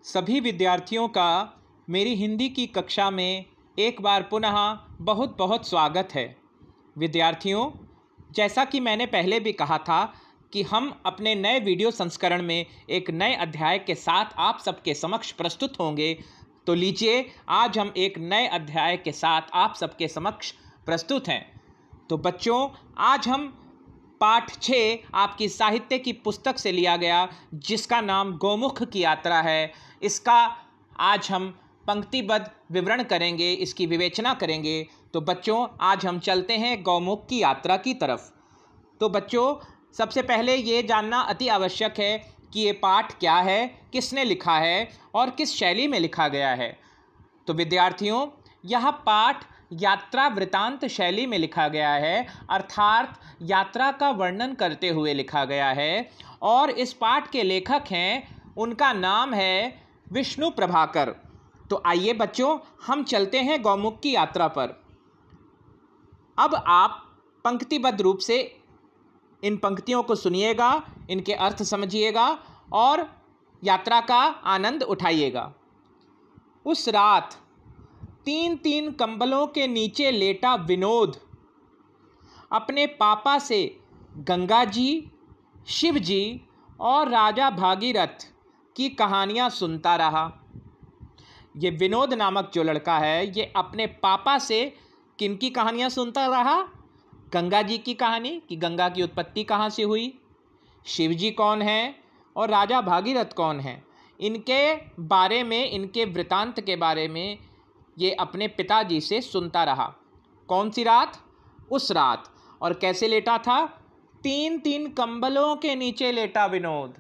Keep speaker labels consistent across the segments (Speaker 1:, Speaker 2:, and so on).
Speaker 1: सभी विद्यार्थियों का मेरी हिंदी की कक्षा में एक बार पुनः बहुत बहुत स्वागत है। विद्यार्थियों, जैसा कि मैंने पहले भी कहा था कि हम अपने नए वीडियो संस्करण में एक नए अध्याय के साथ आप सबके समक्ष प्रस्तुत होंगे। तो लीजिए, आज हम एक नए अध्याय के साथ आप सबके समक्ष प्रस्तुत हैं। तो बच्चों, आज हम पाठ 6 आपकी साहित्य की पुस्तक से लिया गया, जिसका नाम गौमुख की यात्रा है। इसका आज हम पंक्तिबद्ध विवरण करेंगे, इसकी विवेचना करेंगे। तो बच्चों, आज हम चलते हैं गौमुख की यात्रा की तरफ। तो बच्चों, सबसे पहले ये जानना अति आवश्यक है कि ये पाठ क्या है, किसने लिखा है और किस शैली में लिखा गया है। तो विद्यार्थियों, यह पाठ यात्रा वृतांत शैली में लिखा गया है, अर्थात यात्रा का वर्णन करते हुए लिखा गया है। और इस पाठ के लेखक हैं, उनका नाम है विष्णु प्रभाकर। तो आइए बच्चों, हम चलते हैं गौमुख की यात्रा पर। अब आप पंक्तिबद्ध रूप से इन पंक्तियों को सुनिएगा, इनके अर्थ समझिएगा और यात्रा का आनंद उठाइएगा। उस रात 3 कंबलों के नीचे लेटा विनोद अपने पापा से गंगा जी, शिव जी और राजा भागीरथ की कहानियाँ सुनता रहा। ये विनोद नामक जो लड़का है, ये अपने पापा से किनकी कहानियाँ सुनता रहा? गंगा जी की कहानी कि गंगा की उत्पत्ति कहाँ से हुई, शिव जी कौन है और राजा भागीरथ कौन है, इनके बारे में, इनके वृतांत के बारे में ये अपने पिताजी से सुनता रहा। कौन सी रात? उस रात। और कैसे लेटा था? 3 कंबलों के नीचे लेटा विनोद।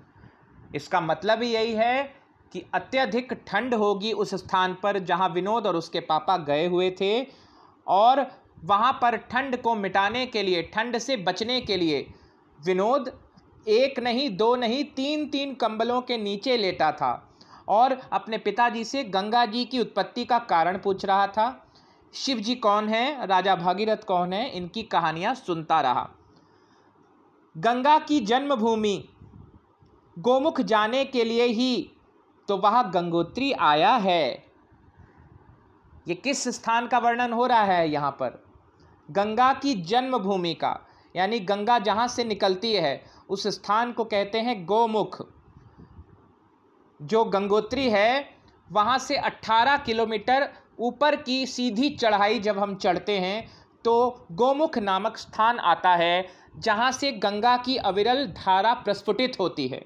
Speaker 1: इसका मतलब ही यही है कि अत्यधिक ठंड होगी उस स्थान पर जहां विनोद और उसके पापा गए हुए थे, और वहां पर ठंड को मिटाने के लिए, ठंड से बचने के लिए विनोद 1 नहीं, 2 नहीं, 3 कंबलों के नीचे लेटा था और अपने पिताजी से गंगा जी की उत्पत्ति का कारण पूछ रहा था। शिव जी कौन है, राजा भागीरथ कौन है, इनकी कहानियां सुनता रहा। गंगा की जन्मभूमि गौमुख जाने के लिए ही तो वह गंगोत्री आया है। ये किस स्थान का वर्णन हो रहा है यहाँ पर? गंगा की जन्मभूमि का, यानी गंगा जहाँ से निकलती है उस स्थान को कहते हैं गौमुख। जो गंगोत्री है वहाँ से 18 किलोमीटर ऊपर की सीधी चढ़ाई जब हम चढ़ते हैं तो गौमुख नामक स्थान आता है, जहाँ से गंगा की अविरल धारा प्रस्फुटित होती है।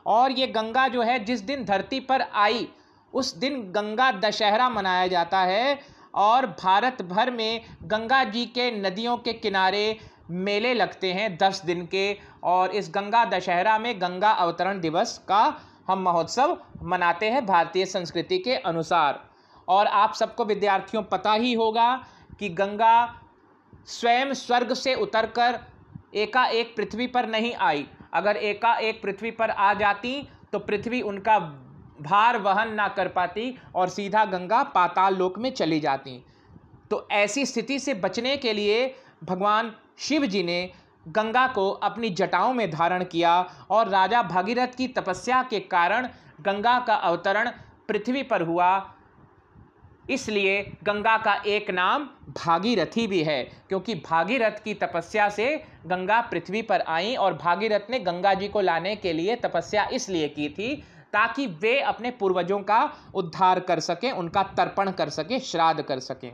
Speaker 1: और ये गंगा जो है, जिस दिन धरती पर आई उस दिन गंगा दशहरा मनाया जाता है, और भारत भर में गंगा जी के नदियों के किनारे मेले लगते हैं 10 दिन के। और इस गंगा दशहरा में गंगा अवतरण दिवस का हम महोत्सव मनाते हैं भारतीय संस्कृति के अनुसार। और आप सबको विद्यार्थियों पता ही होगा कि गंगा स्वयं स्वर्ग से उतरकर एकाएक पृथ्वी पर नहीं आई। अगर एकाएक पृथ्वी पर आ जाती तो पृथ्वी उनका भार वहन ना कर पाती और सीधा गंगा पाताल लोक में चली जाती। तो ऐसी स्थिति से बचने के लिए भगवान शिव जी ने गंगा को अपनी जटाओं में धारण किया, और राजा भागीरथ की तपस्या के कारण गंगा का अवतरण पृथ्वी पर हुआ। इसलिए गंगा का एक नाम भागीरथी भी है, क्योंकि भागीरथ की तपस्या से गंगा पृथ्वी पर आई। और भागीरथ ने गंगा जी को लाने के लिए तपस्या इसलिए की थी ताकि वे अपने पूर्वजों का उद्धार कर सकें, उनका तर्पण कर सकें, श्राद्ध कर सकें।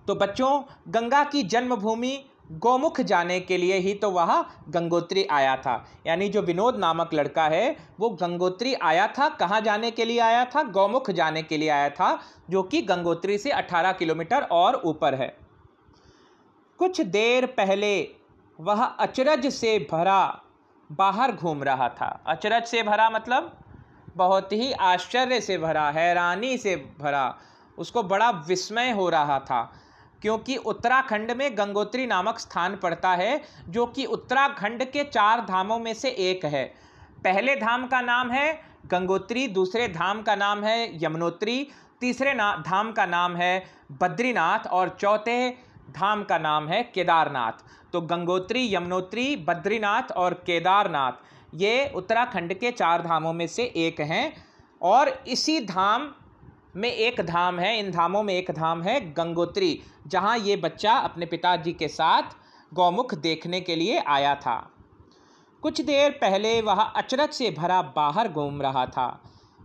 Speaker 1: तो बच्चों, गंगा की जन्मभूमि गौमुख जाने के लिए ही तो वह गंगोत्री आया था। यानी जो विनोद नामक लड़का है वो गंगोत्री आया था। कहाँ जाने के लिए आया था? गौमुख जाने के लिए आया था, जो कि गंगोत्री से 18 किलोमीटर और ऊपर है। कुछ देर पहले वह अचरज से भरा बाहर घूम रहा था। अचरज से भरा मतलब बहुत ही आश्चर्य से भरा, हैरानी से भरा, उसको बड़ा विस्मय हो रहा था, क्योंकि उत्तराखंड में गंगोत्री नामक स्थान पड़ता है, जो कि उत्तराखंड के 4 धामों में से एक है। पहले धाम का नाम है गंगोत्री, दूसरे धाम का नाम है यमुनोत्री, तीसरे धाम का नाम है बद्रीनाथ और चौथे धाम का नाम है केदारनाथ। तो गंगोत्री, यमुनोत्री, बद्रीनाथ और केदारनाथ ये उत्तराखंड के 4 धामों में से एक हैं। और इसी धाम में एक धाम है, इन धामों में एक धाम है गंगोत्री, जहाँ ये बच्चा अपने पिताजी के साथ गौमुख देखने के लिए आया था। कुछ देर पहले वह अचरज से भरा बाहर घूम रहा था।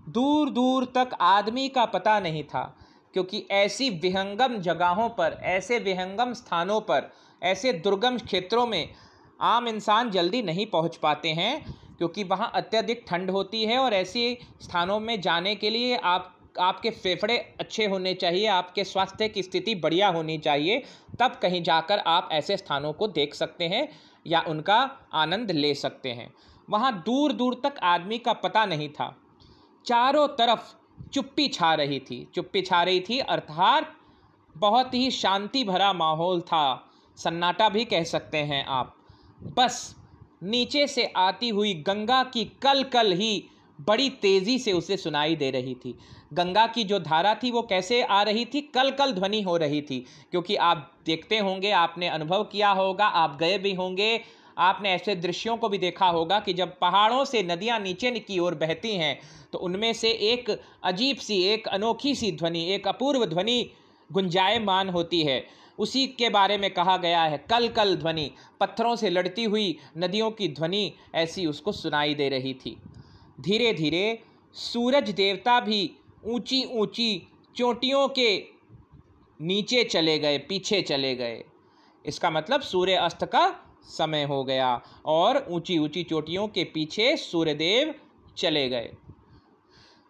Speaker 1: दूर दूर तक आदमी का पता नहीं था, क्योंकि ऐसी विहंगम जगहों पर, ऐसे विहंगम स्थानों पर, ऐसे दुर्गम क्षेत्रों में आम इंसान जल्दी नहीं पहुंच पाते हैं, क्योंकि वहां अत्यधिक ठंड होती है। और ऐसे स्थानों में जाने के लिए आपके फेफड़े अच्छे होने चाहिए, आपके स्वास्थ्य की स्थिति बढ़िया होनी चाहिए, तब कहीं जाकर आप ऐसे स्थानों को देख सकते हैं या उनका आनंद ले सकते हैं। वहाँ दूर दूर तक आदमी का पता नहीं था। चारों तरफ चुप्पी छा रही थी, अर्थात बहुत ही शांति भरा माहौल था, सन्नाटा भी कह सकते हैं आप। बस नीचे से आती हुई गंगा की कल कल ही बड़ी तेज़ी से उसे सुनाई दे रही थी। गंगा की जो धारा थी वो कैसे आ रही थी? कल कल ध्वनि हो रही थी, क्योंकि आप देखते होंगे, आपने अनुभव किया होगा, आप गए भी होंगे, आपने ऐसे दृश्यों को भी देखा होगा कि जब पहाड़ों से नदियां नीचे की ओर बहती हैं तो उनमें से एक अजीब सी, एक अनोखी सी ध्वनि, एक अपूर्व ध्वनि गुंजायमान होती है। उसी के बारे में कहा गया है कल कल ध्वनि। पत्थरों से लड़ती हुई नदियों की ध्वनि ऐसी उसको सुनाई दे रही थी। धीरे धीरे सूरज देवता भी ऊंची ऊंची चोटियों के नीचे चले गए, पीछे चले गए। इसका मतलब सूर्य अस्त का समय हो गया और ऊंची ऊंची चोटियों के पीछे सूर्यदेव चले गए।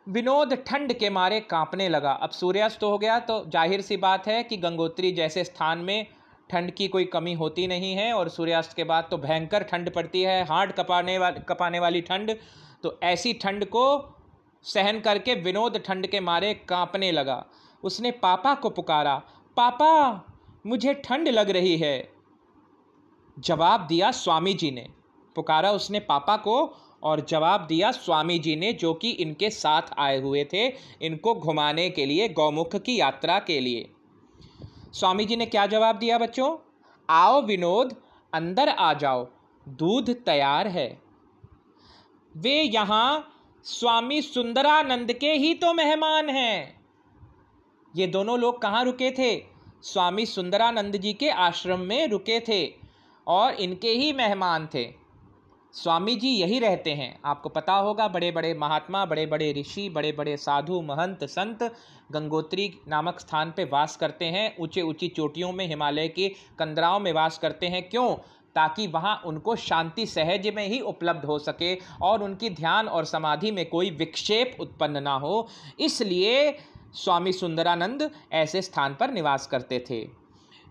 Speaker 1: विनोद ठंड के मारे कांपने लगा। अब सूर्यास्त हो गया तो जाहिर सी बात है कि गंगोत्री जैसे स्थान में ठंड की कोई कमी होती नहीं है, और सूर्यास्त के बाद तो भयंकर ठंड पड़ती है, हार्ड कपाने वाली ठंड। तो ऐसी ठंड को सहन करके विनोद ठंड के मारे कांपने लगा। उसने पापा को पुकारा, पापा मुझे ठंड लग रही है। जवाब दिया स्वामी जी ने। पुकारा उसने पापा को और जवाब दिया स्वामी जी ने, जो कि इनके साथ आए हुए थे इनको घुमाने के लिए, गौमुख की यात्रा के लिए। स्वामी जी ने क्या जवाब दिया बच्चों? आओ विनोद, अंदर आ जाओ, दूध तैयार है। वे यहाँ स्वामी सुंदरानंद के ही तो मेहमान हैं। ये दोनों लोग कहाँ रुके थे? स्वामी सुंदरानंद जी के आश्रम में रुके थे और इनके ही मेहमान थे। स्वामी जी यही रहते हैं। आपको पता होगा, बड़े बड़े महात्मा, बड़े बड़े ऋषि, बड़े बड़े साधु महंत संत गंगोत्री नामक स्थान पे वास करते हैं। ऊंचे ऊंची चोटियों में, हिमालय के कंदराओं में वास करते हैं। क्यों? ताकि वहाँ उनको शांति सहज में ही उपलब्ध हो सके और उनकी ध्यान और समाधि में कोई विक्षेप उत्पन्न ना हो। इसलिए स्वामी सुंदरानंद ऐसे स्थान पर निवास करते थे।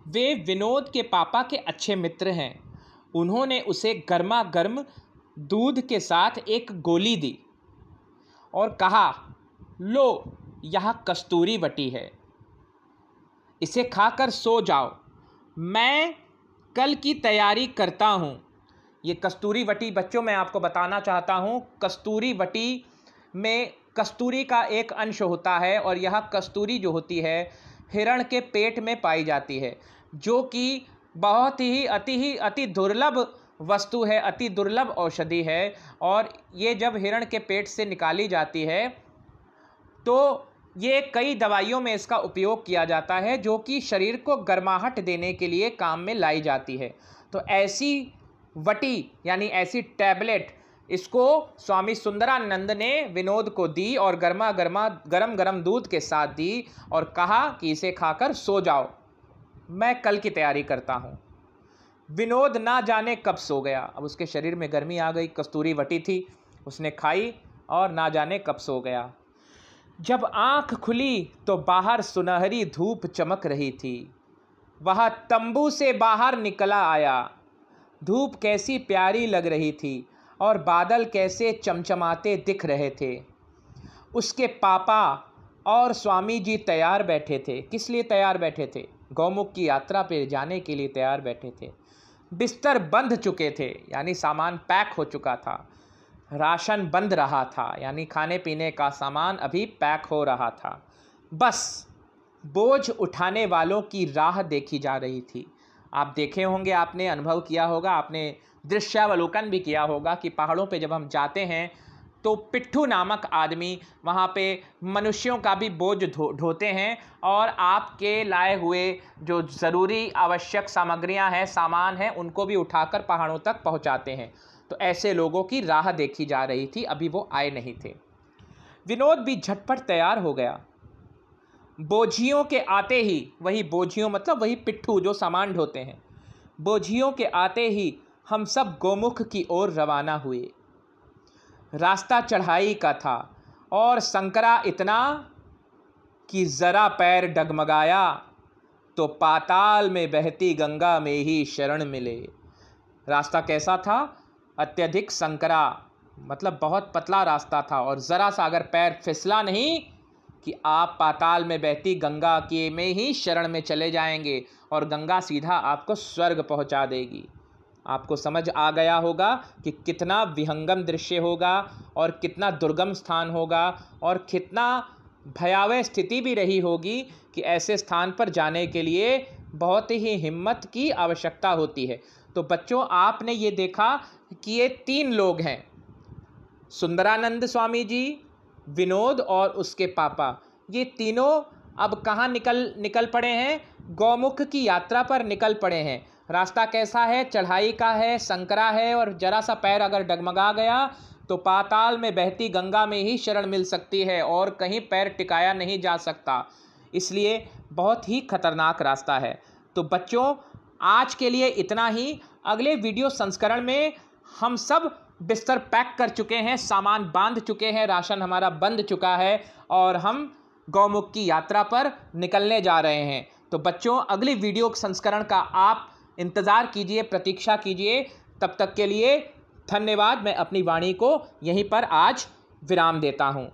Speaker 1: वे विनोद के पापा के अच्छे मित्र हैं। उन्होंने उसे गर्मा गर्म दूध के साथ एक गोली दी और कहा, लो यहाँ कस्तूरी वटी है, इसे खाकर सो जाओ, मैं कल की तैयारी करता हूँ। ये कस्तूरी वटी बच्चों मैं आपको बताना चाहता हूँ, कस्तूरी वटी में कस्तूरी का एक अंश होता है और यह कस्तूरी जो होती है हिरण के पेट में पाई जाती है, जो कि बहुत ही अति दुर्लभ वस्तु है, अति दुर्लभ औषधि है। और ये जब हिरण के पेट से निकाली जाती है तो ये कई दवाइयों में इसका उपयोग किया जाता है, जो कि शरीर को गर्माहट देने के लिए काम में लाई जाती है। तो ऐसी वटी यानी ऐसी टैबलेट इसको स्वामी सुंदरानंद ने विनोद को दी और गरम गरम दूध के साथ दी और कहा कि इसे खाकर सो जाओ, मैं कल की तैयारी करता हूँ। विनोद ना जाने कब सो गया। अब उसके शरीर में गर्मी आ गई, कस्तूरी वटी थी, उसने खाई और ना जाने कब सो गया। जब आँख खुली तो बाहर सुनहरी धूप चमक रही थी। वह तंबू से बाहर निकला आया। धूप कैसी प्यारी लग रही थी और बादल कैसे चमचमाते दिख रहे थे। उसके पापा और स्वामी जी तैयार बैठे थे। किस लिए तैयार बैठे थे? गौमुख की यात्रा पर जाने के लिए तैयार बैठे थे। बिस्तर बंध चुके थे, यानी सामान पैक हो चुका था। राशन बंध रहा था, यानी खाने पीने का सामान अभी पैक हो रहा था। बस बोझ उठाने वालों की राह देखी जा रही थी। आप देखे होंगे, आपने अनुभव किया होगा, आपने दृश्यावलोकन भी किया होगा कि पहाड़ों पे जब हम जाते हैं तो पिट्ठू नामक आदमी वहाँ पे मनुष्यों का भी बोझ ढोते हैं और आपके लाए हुए जो ज़रूरी आवश्यक सामग्रियाँ हैं, सामान हैं, उनको भी उठाकर पहाड़ों तक पहुँचाते हैं। तो ऐसे लोगों की राह देखी जा रही थी, अभी वो आए नहीं थे। विनोद भी झटपट तैयार हो गया। बोझियों के आते ही, वही बोझियों मतलब वही पिट्ठू जो सामान ढोते हैं, बोझियों के आते ही हम सब गोमुख की ओर रवाना हुए। रास्ता चढ़ाई का था और संकरा इतना कि ज़रा पैर डगमगाया तो पाताल में बहती गंगा में ही शरण मिले। रास्ता कैसा था? अत्यधिक संकरा, मतलब बहुत पतला रास्ता था, और ज़रा सा अगर पैर फिसला नहीं कि आप पाताल में बहती गंगा के में ही शरण में चले जाएंगे और गंगा सीधा आपको स्वर्ग पहुंचा देगी। आपको समझ आ गया होगा कि कितना विहंगम दृश्य होगा और कितना दुर्गम स्थान होगा और कितना भयावह स्थिति भी रही होगी कि ऐसे स्थान पर जाने के लिए बहुत ही हिम्मत की आवश्यकता होती है। तो बच्चों, आपने ये देखा कि ये 3 लोग हैं, सुंदरानंद स्वामी जी, विनोद और उसके पापा। ये तीनों अब कहाँ निकल पड़े हैं? गौमुख की यात्रा पर निकल पड़े हैं। रास्ता कैसा है? चढ़ाई का है, संकरा है, और जरा सा पैर अगर डगमगा गया तो पाताल में बहती गंगा में ही शरण मिल सकती है और कहीं पैर टिकाया नहीं जा सकता। इसलिए बहुत ही खतरनाक रास्ता है। तो बच्चों, आज के लिए इतना ही। अगले वीडियो संस्करण में हम सब बिस्तर पैक कर चुके हैं, सामान बांध चुके हैं, राशन हमारा बंध चुका है और हम गौमुख की यात्रा पर निकलने जा रहे हैं। तो बच्चों, अगली वीडियो संस्करण का आप इंतज़ार कीजिए, प्रतीक्षा कीजिए। तब तक के लिए धन्यवाद। मैं अपनी वाणी को यहीं पर आज विराम देता हूँ।